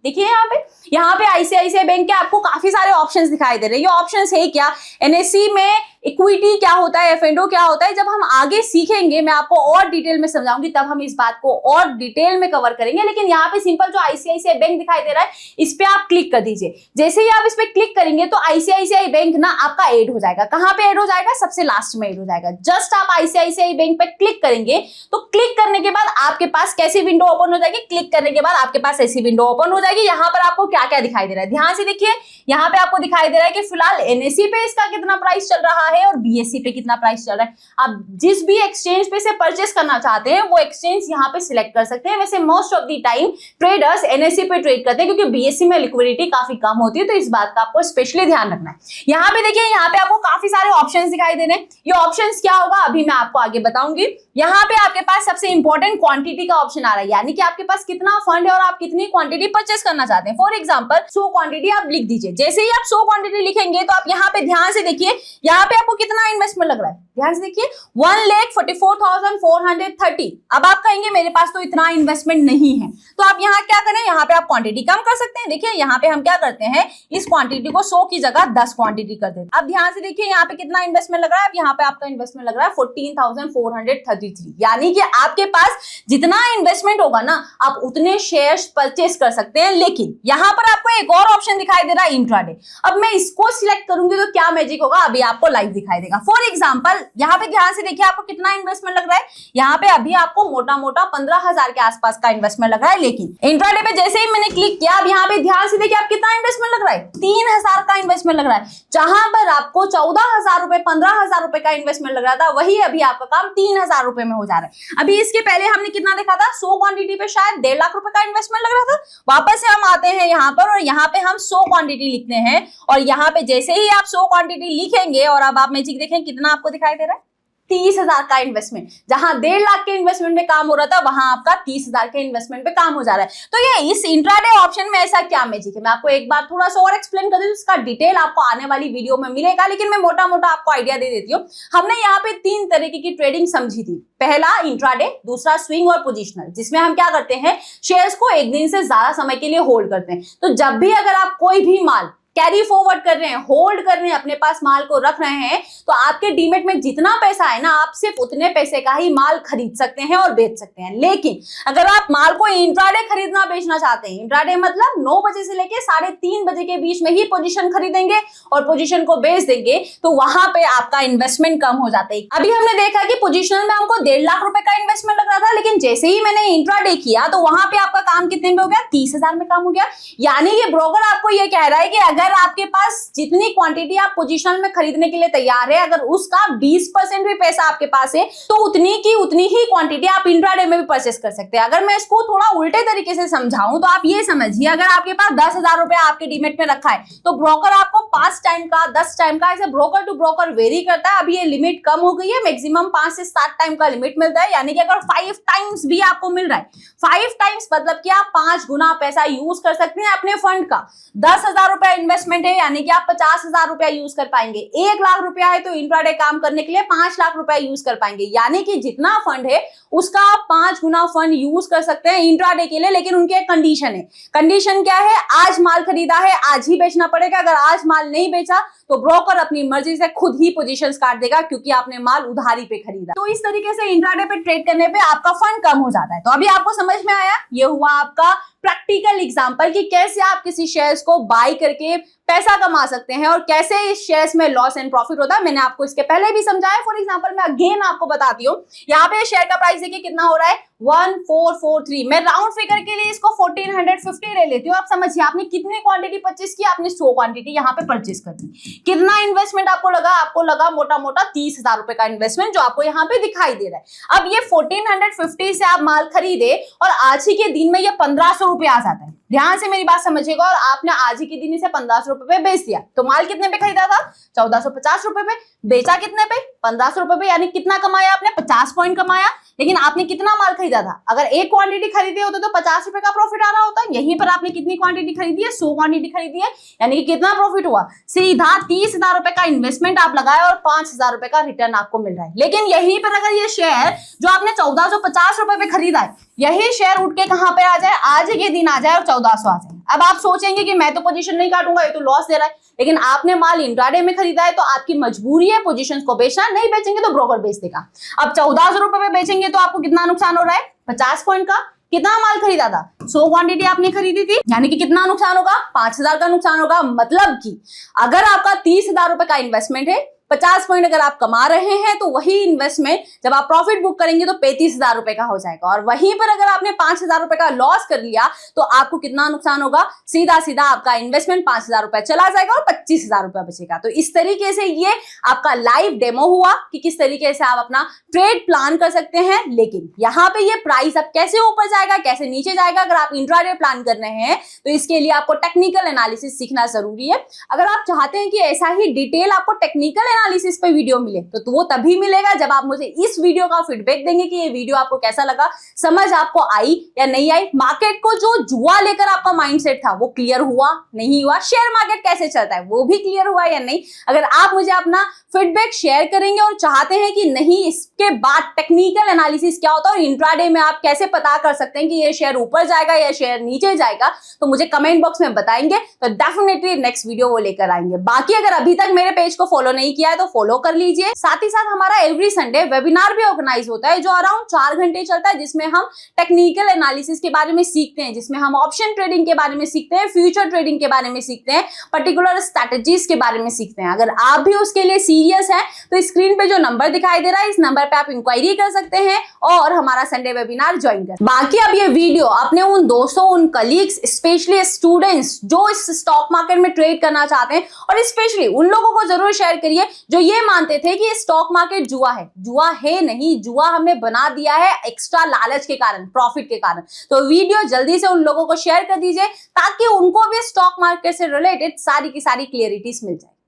देखिए यहाँ पे आईसीआईसीआई बैंक के आपको काफी सारे ऑप्शंस दिखाई दे रहे हैं। ये ऑप्शंस है क्या, एनएससी में इक्विटी क्या होता है, एफ&ओ क्या होता है, जब हम आगे सीखेंगे मैं आपको और डिटेल में समझाऊंगी, तब हम इस बात को और डिटेल में कवर करेंगे। लेकिन यहाँ पे सिंपल जो आईसीआईसीआई बैंक दिखाई दे रहा है, इस पे आप क्लिक कर दीजिए। जैसे ही आप इस पे क्लिक करेंगे तो आईसीआईसीआई बैंक ना आपका ऐड हो जाएगा। कहाँ पे ऐड हो जाएगा? सबसे लास्ट में ऐड हो जाएगा। जस्ट आप आईसीआईसीआई बैंक पे क्लिक करेंगे, तो क्लिक करने के बाद आपके पास कैसी विंडो ओपन हो जाएगी? क्लिक करने के बाद आपके पास ऐसी विंडो ओपन हो जाएगी। यहाँ पर आपको क्या क्या दिखाई दे रहा है, ध्यान से देखिए। यहाँ पे आपको दिखाई दे रहा है कि फिलहाल एनएससी पे इसका कितना प्राइस चल रहा है और बीएससी पे कितना प्राइस चल रहा है। आप जिस भी एक्सचेंज पे से परचेस करना चाहते हैं वो एक्सचेंज यहाँ पे सिलेक्ट कर सकते हैं। वैसे most of the time traders NSC पे ट्रेड करते हैं, क्योंकि बीएससी में लिक्विडिटी काफी कम होती है, तो इस बात का आपको स्पेशली ध्यान रखना है। यहाँ पे देखिए, यहाँ पे आपको काफी सारे ऑप्शंस दिखाई दे रहे हैं। ये ऑप्शंस क्या होगा अभी मैं आपको आगे बताऊंगी। यहाँ पे आपके पास सबसे इंपॉर्टेंट क्वांटिटी का ऑप्शन आ रहा है, यानी कि आपके पास कितना फंड है और आप कितनी क्वांटिटी परचेस करना चाहते हैं। फॉर एग्जांपल 100 क्वांटिटी आप लिख दीजिए। जैसे ही आप 100 क्वांटिटी लिखेंगे तो आप यहाँ पे ध्यान से देखिए, यहाँ पे आपको कितना इन्वेस्टमेंट लग रहा है, ध्यान से देखिए 1,44,430। अब आप कहेंगे मेरे पास तो इतना इन्वेस्टमेंट नहीं है, तो आप यहाँ क्या करें, यहाँ पे आप क्वांटिटी कम कर सकते हैं। देखिए यहाँ पे हम क्या करते हैं, इस क्वांटिटी को 100 की जगह 10 क्वांटिटी कर देते हैं। अब ध्यान से देखिए यहाँ पे कितना इन्वेस्टमेंट लग रहा है। अब यहाँ पे आपका इन्वेस्टमेंट लग रहा है 14,433, यानी कि आपके पास जितना इन्वेस्टमेंट होगा ना, आप उतने शेयर्स परचेस कर सकते हैं। लेकिन यहाँ पर आपको एक और ऑप्शन दिखाई दे रहा है, इंट्राडे। अब मैं इसको सिलेक्ट करूंगी तो क्या मैजिक होगा, अभी आपको लाइव दिखाई देगा। फॉर एग्जांपल यहाँ पे ध्यान से देखिए आपको कितना इन्वेस्टमेंट लग रहा है। यहाँ पे अभी आपको मोटा मोटा 15,000 के आसपास का इन्वेस्टमेंट लग रहा है। लेकिन इंट्राडे पे जैसे ही मैंने क्लिक किया, अब यहाँ पे ध्यान से देखिए आप कितना इन्वेस्टमेंट लग रहा है, 3,000 का इन्वेस्टमेंट लग रहा है। जहां पर आपको 14,000 रुपए 15,000 रुपए का इन्वेस्टमेंट लग रहा था, वही अभी आपका काम 3,000 रुपए में हो जा रहा है। अभी इसके पहले हमने कितना देखा था, 100 क्वांटिटी पे शायद 1.5 लाख रुपए का इन्वेस्टमेंट लग रहा था। वापस से हम आते हैं यहाँ पर और यहाँ पे हम 100 क्वांटिटी लिखते हैं, और यहाँ पे जैसे ही आप 100 क्वांटिटी लिखेंगे और अब आप मैजिक देखें कितना आपको दिखाई दे रहा है, 30,000 का इन्वेस्टमेंट। जहां 1.5 लाख के इन्वेस्टमेंट में काम हो रहा था, वहां आपका 30,000 के इन्वेस्टमेंट पे काम हो जा रहा है। तो ये इस इंट्राडे ऑप्शन में ऐसा क्या मैजिक है, मैं आपको एक बार थोड़ा सा और एक्सप्लेन कर दूं, इसका डिटेल आपको आने वाली वीडियो में मिलेगा, लेकिन मैं मोटा मोटा आपको आइडिया दे देती हूँ। हमने यहाँ पे 3 तरीके की ट्रेडिंग समझी थी। पहला इंट्राडे, दूसरा स्विंग और पोजिशनल, जिसमें हम क्या करते हैं, शेयर्स को एक दिन से ज्यादा समय के लिए होल्ड करते हैं। तो जब भी अगर आप कोई भी माल कैरी फॉरवर्ड कर रहे हैं, होल्ड कर रहे हैं, अपने पास माल को रख रहे हैं, तो आपके डीमेट में जितना पैसा है ना, आप सिर्फ उतने पैसे का ही माल खरीद सकते हैं और बेच सकते हैं। लेकिन अगर आप माल को इंट्राडे खरीदना बेचना चाहते हैं, इंट्राडे मतलब 9 बजे से लेके 3:30 बजे के बीच में ही पोजीशन खरीदेंगे और पोजीशन को बेच देंगे, तो वहां पे आपका इन्वेस्टमेंट कम हो जाता है। अभी हमने देखा कि पोजीशनल में हमको 1.5 लाख रुपए का इन्वेस्टमेंट लग रहा था, लेकिन जैसे ही मैंने इंट्राडे किया तो वहां पे आपका काम कितने में हो गया, 30,000 में काम हो गया। यानी कि ब्रोकर आपको ये कह रहा है कि अगर आपके पास जितनी क्वांटिटी आप पोजीशनल में खरीदने के लिए तैयार है, अगर उसका 20% भी पैसा आपके पास है, तो उतनी की उतनी ही क्वांटिटी आप इंट्राडे में भी परचेस कर सकते हैं। अगर मैं इसको थोड़ा उल्टे तरीके से समझाऊं तो आप ये समझिए, अगर आपके पास 10,000 रुपए आपके डीमेट में रखा है, तो ब्रोकर आपको 5 टाइम का 10 टाइम का, ऐसे ब्रोकर टू ब्रोकर वेरी करता है। अभी ये लिमिट कम हो गई है, मैक्सिमम 5 से 7 टाइम का लिमिट मिलता है। यानी कि अगर 5 टाइम्स भी आपको मिल रहा है, 5 टाइम्स मतलब कि आप 5 गुना पैसा यूज कर सकते हैं अपने फंड का। 10,000 रुपया इन्वेस्टमेंट है, यानी कि आप 50,000 रुपया यूज कर पाएंगे। 1 लाख रुपया है तो इंट्राडे काम करने के लिए 5 लाख रुपया यूज कर पाएंगे। यानी कि जितना फंड है उसका आप 5 गुना फंड यूज कर सकते हैं इंट्राडे के लिए। लेकिन उनकी एक कंडीशन है। कंडीशन क्या है, आज माल खरीदा है आज ही बेचना पड़ेगा। अगर आज माल नहीं बेचा तो ब्रोकर अपनी मर्जी से खुद ही पोजीशंस काट देगा, क्योंकि आपने माल उधारी पे खरीदा। तो इस तरीके से इंट्राडे पे ट्रेड करने पे आपका फंड कम हो जाता है। तो अभी आपको समझ में आया, ये हुआ आपका प्रैक्टिकल एग्जांपल कि कैसे आप किसी शेयर्स को बाय करके पैसा कमा सकते हैं और कैसे इस शेयर्स में लॉस एंड प्रॉफिट होता है, मैंने आपको इसके पहले भी समझाया। फॉर एग्जांपल मैं अगेन आपको बताती हूँ, यहाँ पे शेयर का प्राइस देखिए कितना हो रहा है 1443। मैं राउंड फिगर के लिए इसको 1450 ले लेती हूँ। आप समझिए आपने कितनी क्वांटिटी परचेस की, आपने 100 क्वांटिटी यहाँ पे परचेस कर दी। कितना इन्वेस्टमेंट आपको लगा? आपको लगा मोटा मोटा 30,000 रुपए का इन्वेस्टमेंट, जो आपको यहाँ पे दिखाई दे रहा है। अब ये 1450 से आप माल खरीदे और आज ही के दिन में ये 1500 रुपए आ जाता है। ध्यान से मेरी बात समझिएगा। और आपने आज ही के दिन इसे 1500 रुपए पे बेच दिया, तो माल कितने पे खरीदा था? 1450 रुपए पे। बेचा कितने पे? 1500 रुपए पे। यानी कितना कमाया आपने? 50 पॉइंट कमाया। लेकिन आपने कितना माल खरीदा था? अगर एक क्वांटिटी खरीदी होती तो 50 रुपए का प्रॉफिट आ रहा होता। यहीं पर आपने कितनी क्वांटिटी खरीदी है? 100 क्वांटिटी खरीदी है। यानी कि कितना प्रॉफिट हुआ? सीधा 30,000 रुपए का इन्वेस्टमेंट आप लगाए और 5,000 रुपए का रिटर्न आपको मिल रहा है। लेकिन यहीं पर अगर ये शेयर जो आपने 1450 रुपए पे खरीदा है, यही शेयर उठ के कहां पे आ जाए? आज के दिन आ जाए और 1400 आ जाए। अब आप सोचेंगे कि मैं तो पोजीशन नहीं काटूंगा, ये तो लॉस दे रहा है। लेकिन आपने माल इंट्राडे में खरीदा है तो आपकी मजबूरी है पोजीशंस को बेचना। नहीं बेचेंगे तो ब्रोकर बेच देगा। अब 1400 रुपए में बेचेंगे तो आपको कितना नुकसान हो रहा है? 50 पॉइंट का। कितना माल खरीदा था? 100 क्वांटिटी आपने खरीदी थी, यानी कि कितना नुकसान होगा? 5,000 का नुकसान होगा। मतलब कि अगर आपका 30,000 रुपए का इन्वेस्टमेंट है, 50 पॉइंट अगर आप कमा रहे हैं, तो वही इन्वेस्टमेंट जब आप प्रॉफिट बुक करेंगे तो 35,000 रुपए का हो जाएगा। और वहीं पर अगर आपने 5,000 रुपए का लॉस कर लिया तो आपको कितना नुकसान होगा? सीधा सीधा आपका इन्वेस्टमेंट 5,000 रुपए चला जाएगा और 25,000 रुपए बचेगा। तो इस तरीके से ये आपका लाइव डेमो हुआ कि किस तरीके से आप अपना ट्रेड प्लान कर सकते हैं। लेकिन यहाँ पे ये प्राइस अब कैसे ऊपर जाएगा, कैसे नीचे जाएगा, अगर आप इंट्राडे प्लान कर रहे हैं तो इसके लिए आपको टेक्निकल एनालिसिस सीखना जरूरी है। अगर आप चाहते हैं कि ऐसा ही डिटेल आपको टेक्निकल एनालिसिस पे वीडियो मिले तो वो तभी मिलेगा जब आप मुझे इस वीडियो का फीडबैक देंगे कि ये वीडियो आपको कैसा लगा, समझ आपको आई या नहीं आई, मार्केट को जो जुआ लेकर आपका माइंडसेट था वो क्लियर हुआ नहीं हुआ, शेयर मार्केट कैसे चलता है वो भी क्लियर हुआ या नहीं। अगर आप मुझे अपना फीडबैक शेयर करेंगे और चाहते हैं कि नहीं इसके बाद टेक्निकल एनालिसिस क्या होता है और इंट्राडे में आप कैसे पता कर सकते हैं कि ये शेयर ऊपर जाएगा या शेयर नीचे जाएगा, तो मुझे कमेंट बॉक्स में बताएंगे, तो डेफिनेटली नेक्स्ट वीडियो वो लेकर आएंगे। बाकी अगर अभी तक मेरे पेज को फॉलो नहीं किया है तो फॉलो कर लीजिए। साथ ही साथ हमारा एवरी संडे वेबिनार भी ऑर्गेनाइज होता है जो अराउंड 4 घंटे चलता है, जिसमें हम टेक्निकल एनालिसिस के बारे में सीखते हैं, जिसमें हम ऑप्शन ट्रेडिंग के बारे में सीखते हैं, फ्यूचर ट्रेडिंग के बारे में सीखते हैं, पर्टिकुलर स्ट्रेटजीज के बारे में सीखते हैं। अगर आप भी उसके लिए सीरियस हैं तो स्क्रीन पे जो नंबर दिखाई दे रहा है इस नंबर पे आप इंक्वायरी कर सकते हैं और हमारा संडे वेबिनार ज्वाइन कर। बाकी अब ये वीडियो अपने उन दोस्तों, उन कलीग्स, स्पेशली स्टूडेंट्स जो इस स्टॉक मार्केट में ट्रेड करना चाहते हैं और स्पेशली उन लोगों को जरूर शेयर करिए जो ये मानते थे कि स्टॉक मार्केट जुआ है। जुआ है नहीं, जुआ हमने बना दिया है एक्स्ट्रा लालच के कारण, प्रॉफिट के कारण। तो वीडियो जल्दी से उन लोगों को शेयर कर दीजिए ताकि उनको भी स्टॉक मार्केट से रिलेटेड सारी की सारी क्लियरिटीज मिल जाए।